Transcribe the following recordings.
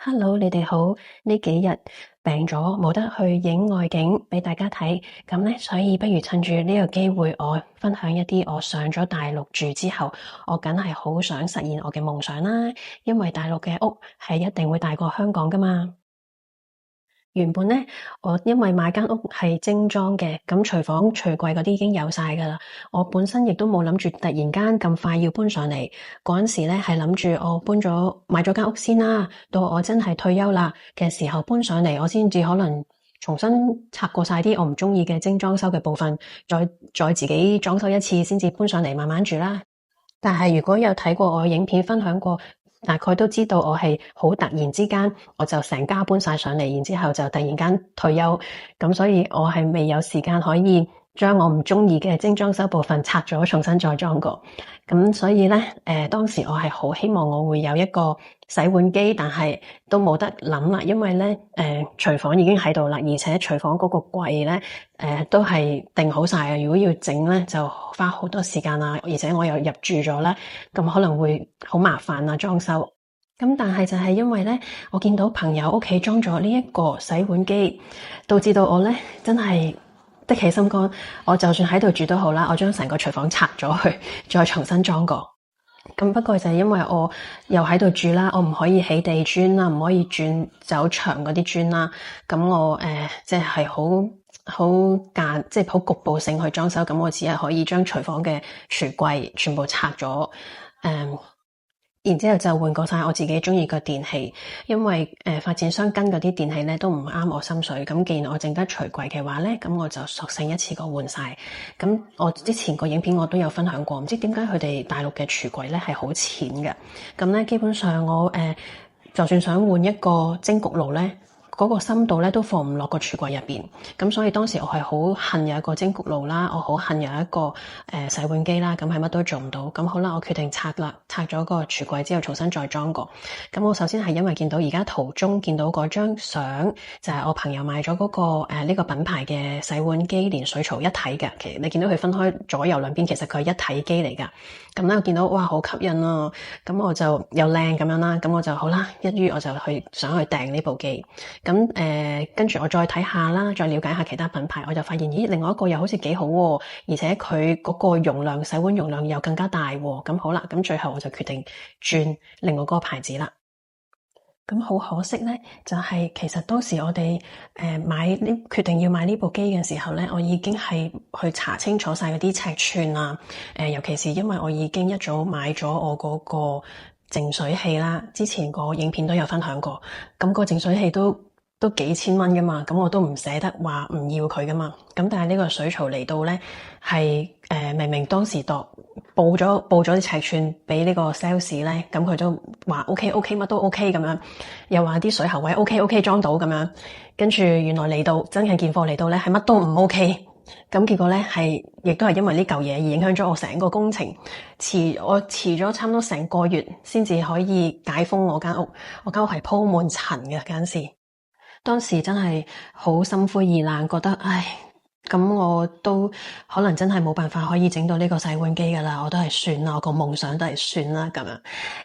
Hello，你哋好。呢幾日病咗，冇得去影外景俾大家睇，咁呢，所以不如趁住呢個機會，我分享一啲我上咗大陸住之後，我梗係好想實現我嘅夢想啦。因為大陸嘅屋係一定會大過香港㗎嘛。原本呢，我因為買間屋係精裝嘅，咁廚房、廚櫃嗰啲已經有晒㗎啦。我本身亦都冇諗住突然間咁快要搬上嚟。嗰陣時呢係諗住我買咗間屋先啦，到我真係退休啦嘅時候搬上嚟，我先至可能重新拆過晒啲我唔中意嘅精裝修嘅部分，再自己裝修一次，先至搬上嚟慢慢住啦。但係如果有睇過我影片分享過，大概都知道我係好突然之間，我就成家搬晒上嚟，然之後就突然間退休，咁所以我係未有時間可以將我唔中意嘅精裝修部分拆咗，重新再裝過。咁所以呢，當時我係好希望我會有一個洗碗機，但係都冇得諗啦，因為呢，廚房已經喺度啦，而且廚房嗰個櫃呢，都係定好晒嘅。如果要整呢，就花好多時間啦，而且我又入住咗啦，咁可能會好麻煩啊裝修。咁但係就係因為呢，我見到朋友屋企裝咗呢一個洗碗機，導致到我呢真係的起心肝，我就算喺度住都好啦，我將成個廚房拆咗去，再重新裝過。咁不過就係因為我又喺度住啦，我唔可以起地磚啦，唔可以轉走牆嗰啲磚啦。咁我即係好局部性去裝修。咁我只係可以將廚房嘅櫥櫃全部拆咗，然之後就換過晒我自己中意嘅電器，因為發展商跟嗰啲電器咧都唔啱我心水。咁既然我淨得櫥櫃嘅話咧，咁我就索性一次過換晒。咁我之前個影片我都有分享過，唔知點解佢哋大陸嘅櫥櫃咧係好淺嘅。咁咧基本上我就算想換一個蒸焗爐咧，嗰個深度咧都放唔落個櫥櫃入邊，咁所以當時我係好恨有一個蒸焗爐啦，我好恨有一個洗碗機啦，咁係乜都做唔到。咁好啦，我決定拆咗個櫥櫃之後重新再裝過。咁我首先係因為見到而家途中見到嗰張相，就係我朋友買咗嗰個呢個品牌嘅洗碗機，連水槽一體嘅。其實你見到佢分開左右兩邊，其實佢係一體機嚟㗎。咁咧我見到哇好吸引啊，咁我就又靚咁樣啦，咁我就好啦，一於我就想去訂呢部機。咁跟住我再睇下啦，再了解下其他品牌，我就發現咦，另外一個又好似幾好喎，而且佢嗰個容量，洗碗容量又更加大喎。咁好啦，咁最後我就決定轉另外嗰個牌子啦。咁好可惜呢，就係其實當時我哋決定要買呢部機嘅時候呢，我已經係去查清楚晒嗰啲尺寸啊，尤其是因為我已經一早買咗我嗰個淨水器啦，之前個影片都有分享過，咁個淨水器都幾千蚊噶嘛，咁我都唔捨得話唔要佢噶嘛。咁但係呢個水槽嚟到呢，係明明當時報咗啲尺寸俾呢個 sales 呢，咁佢都話 OK 乜都 OK 咁樣，又話啲水喉位 OK 裝到咁樣，跟住原來嚟到真係件貨嚟到呢，係乜都唔 OK。咁結果呢，亦都係因為呢嚿嘢而影響咗我成個工程，我遲咗差唔多成個月先至可以解封我間屋。我間屋係鋪滿塵嘅嗰陣時，當時真係好心灰意冷，覺得唉，咁我都可能真係冇辦法可以整到呢個洗碗機噶啦，我都係算啦，我個夢想都係算啦咁樣。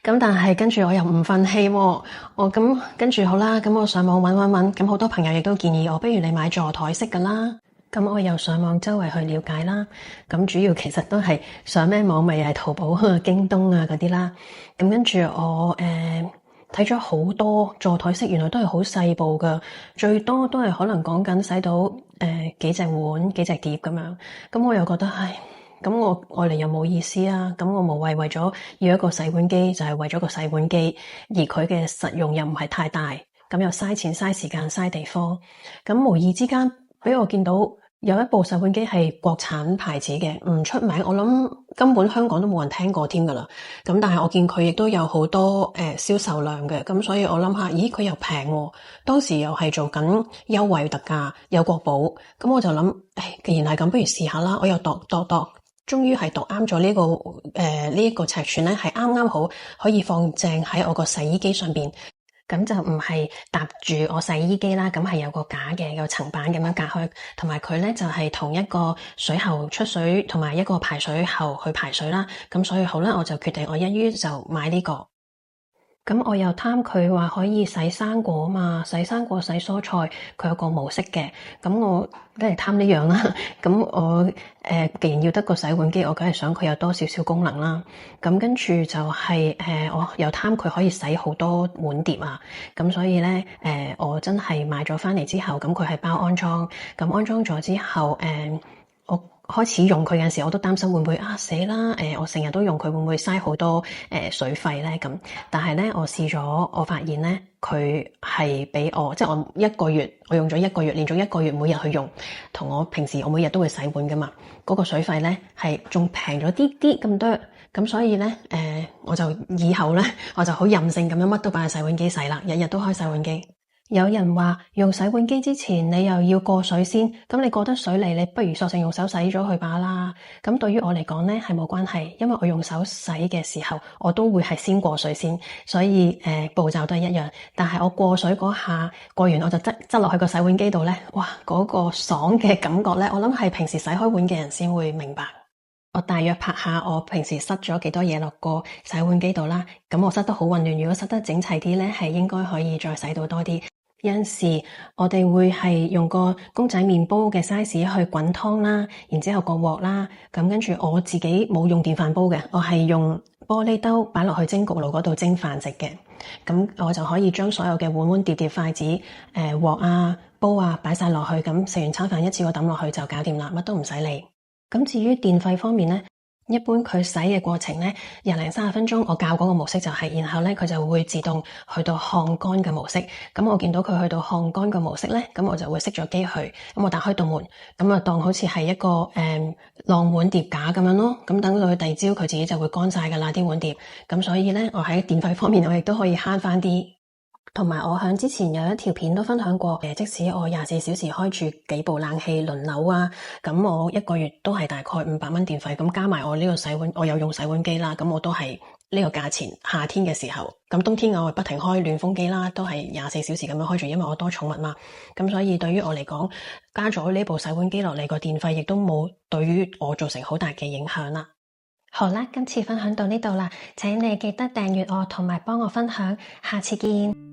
咁但係跟住我又唔忿氣喎，我咁跟住好啦，咁我上網搵，咁好多朋友亦都建議我，不如你買座台式噶啦。咁我又上網周圍去了解啦，咁主要其實都係上咩網，咪係淘寶、京東啊嗰啲啦。咁跟住我睇咗好多座台式，原來都係好細部噶，最多都係可能講緊洗到幾隻碗、幾隻碟咁樣。咁我又覺得唉，咁我愛嚟又冇意思啊。咁我無謂為咗要一個洗碗機，就係為咗個洗碗機，而佢嘅實用又唔係太大，咁又嘥錢、嘥時間、嘥地方。咁無意之間俾我見到有一部洗碗機係國產牌子嘅，唔出名，我諗根本香港都冇人聽過添噶啦。咁但係我見佢亦都有好多銷售量嘅，咁所以我諗下，咦佢又平喎，當時又係做緊優惠特價，有國保，咁我就諗，既然係咁，不如試下啦。我又度，終於係度啱咗呢一個尺寸咧，係啱啱好可以放正喺我個洗衣機上邊。咁就唔係搭住我洗衣機啦，咁係有個架嘅，有層板咁樣隔開，同埋佢咧就係同一個水喉出水，同埋一個排水喉去排水啦。咁所以好啦，我就決定我一於就買呢個。咁我又貪佢話可以洗生果啊嘛，洗生果洗蔬菜，佢有個模式嘅，咁我梗係貪呢樣啦。咁我既然要得個洗碗機，我梗係想佢有多少少功能啦。咁跟住就係我又貪佢可以洗好多碗碟啊。咁所以咧我真係買咗翻嚟之後，咁佢係包安裝。咁安裝咗之後我開始用佢嘅時候，我都擔心會唔會死啦！我成日都用佢，會唔會嘥好多水費咧？咁但係咧，我試咗，我發現咧，佢係俾我，即係我一個月，我用咗一個月，連續一個月每日去用，同我平時我每日都會洗碗噶嘛，嗰個水費咧係仲平咗啲啲咁多，咁所以咧我就以後咧我就好任性咁樣乜都擺喺洗碗機洗啦，日日都開洗碗機。有人話用洗碗機之前你又要過水先，咁你過得水嚟，你不如索性用手洗咗佢吧啦。咁對於我嚟講呢係冇關係，因為我用手洗嘅時候我都會係先過水先，所以步驟都係一樣。但係我過水嗰下過完我就執落去個洗碗機度呢，哇嗰個爽嘅感覺呢，我諗係平時洗開碗嘅人先會明白。我大約拍下我平時塞咗幾多嘢落個洗碗機度啦，咁我塞得好混亂，如果塞得整齊啲呢，係應該可以再洗到多啲。有陣時我哋會係用個公仔麵煲嘅 size 去滾湯啦，然之後個鑊啦，咁跟住我自己冇用電飯煲嘅，我係用玻璃兜擺落去蒸焗爐嗰度蒸飯食嘅，咁我就可以將所有嘅碗碗碟碟筷子鑊啊煲啊擺晒落去，咁食完餐飯一次過抌落去就搞掂啦，乜都唔使理。咁至於電費方面呢，一般佢洗嘅過程呢，20-30分鐘，我校嗰個模式就係，然後呢佢就會自動去到烘乾嘅模式。咁我見到佢去到烘乾嘅模式呢，咁我就會熄咗機去，咁我打開道門，咁啊當好似係一個晾碗碟架咁樣咯。咁等到佢第二朝佢自己就會乾晒噶啦啲碗碟。咁所以呢，我喺電費方面我亦都可以慳翻啲。同埋我響之前有一條片都分享過，即使我24小時開住幾部冷氣輪流啊，咁我一個月都係大概500蚊電費，咁加埋我呢個洗碗，我有用洗碗機啦，咁我都係呢個價錢。夏天嘅時候，咁冬天我會不停開暖風機啦，都係24小時咁樣開住，因為我多寵物嘛，咁所以對於我嚟講，加咗呢部洗碗機落嚟個電費亦都冇對於我造成好大嘅影響啦。好啦，今次分享到呢度啦，請你記得訂閱我同埋幫我分享，下次見。